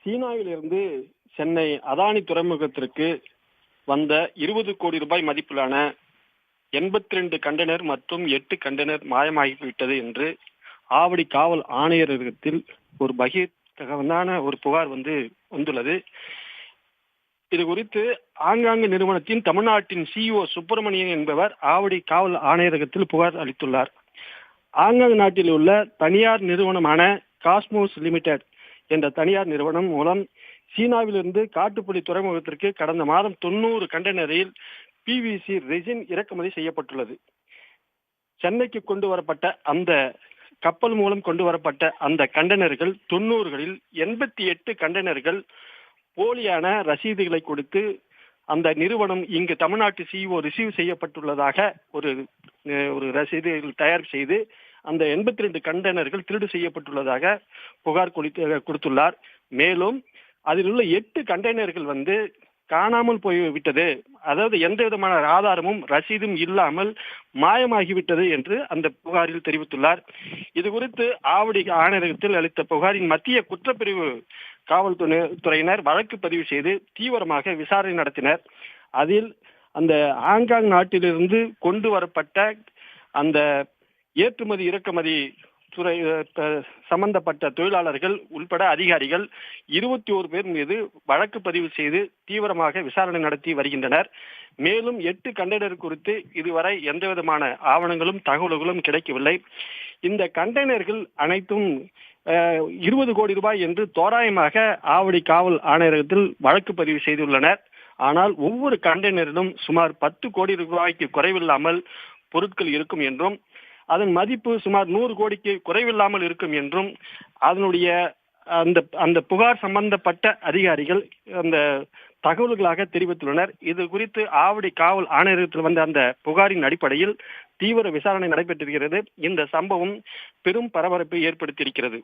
சீனாவிலிருந்து சென்னை அதானி துறைமுகத்திற்கு வந்த 20 கோடி ரூபாய் மதிப்பிலான 82 கண்டெய்னர் மற்றும் 8 கண்டெய்னர் மாயமாகிவிட்டது என்று ஆவடி காவல் ஆணையரகத்தில் ஒரு பகிரங்கமான ஒரு புகார் வந்துள்ளது. இது குறித்து ஆங்காங்கு நிறுவனத்தின் தமிழ்நாட்டின் சிஇஓ சுப்பிரமணியன் என்பவர் ஆவடி காவல் ஆணையரகத்தில் புகார் அளித்துள்ளார். ஆங்காங்கு நாட்டில் உள்ள தனியார் நிறுவனமான காஸ்மோஸ் லிமிடெட் என்ற தனியார் நிறுவனம் மூலம் சீனாவிலிருந்து காட்டுப்புலி துறைமுகத்திற்கு கடந்த மாதம் 90 கண்டெய்னரில் பிவிசி ரெசின் இறக்குமதி செய்யப்பட்டுள்ளது. சென்னைக்கு கொண்டு வரப்பட்ட அந்த கப்பல் மூலம் கொண்டு வரப்பட்ட அந்த கண்டெய்னர்கள் 90களில் 88 கண்டெய்னர்கள் போலியான ரசீதுகளை கொடுத்து அந்த நிறுவனம் இங்கு தமிழ்நாட்டு சிஇஓ ரிசீவ் செய்யப்பட்டுள்ளதாக ஒரு ரசீது தயார் செய்து அந்த 82 கண்டெய்னர்கள் திருடு செய்யப்பட்டுள்ளதாக புகார் கொடுத்துள்ளார். மேலும் அதில் உள்ள 8 கண்டெய்னர்கள் காணாமல் போய்விட்டது, அதாவது எந்த விதமான ஆதாரமும் ரசீதும் இல்லாமல் மாயமாகிவிட்டது என்று அந்த புகாரில் தெரிவித்துள்ளார். இது குறித்து ஆவடி ஆணையரகத்தில் அளித்த புகாரின் மத்திய குற்றப்பிரிவு காவல்துறையினர் வழக்கு பதிவு செய்து தீவிரமாக விசாரணை நடத்தினர். அதில் அந்த ஆங்காங் நாட்டிலிருந்து கொண்டு வரப்பட்ட அந்த ஏற்றுமதி இறக்குமதி துறை சம்பந்தப்பட்ட தொழிலாளர்கள் உள்பட அதிகாரிகள் 21 பேர் மீது வழக்கு பதிவு செய்து தீவிரமாக விசாரணை நடத்தி வருகின்றனர். மேலும் 8 கண்டெய்னர் குறித்து இதுவரை எந்த விதமான ஆவணங்களும் தகவல்களும் கிடைக்கவில்லை. இந்த கண்டெய்னர்கள் அனைத்தும் 20 கோடி ரூபாய் என்று தோராயமாக ஆவடி காவல் ஆணையரகத்தில் வழக்கு பதிவு செய்துள்ளனர். ஆனால் ஒவ்வொரு கண்டெய்னரிலும் சுமார் 10 கோடி ரூபாய்க்கு குறைவில்லாமல் பொருட்கள் இருக்கும் என்றும் அதன் மதிப்பு சுமார் 100 கோடிக்கு குறைவில்லாமல் இருக்கும் என்றும் அதனுடைய அந்த புகார் சம்பந்தப்பட்ட அதிகாரிகள் அந்த தகவல்களாக தெரிவித்துள்ளனர். இது குறித்து ஆவடி காவல் ஆணையரகத்தில் வந்த அந்த புகாரின் அடிப்படையில் தீவிர விசாரணை நடைபெற்றிருக்கிறது. இந்த சம்பவம் பெரும் பரபரப்பை ஏற்படுத்தியிருக்கிறது.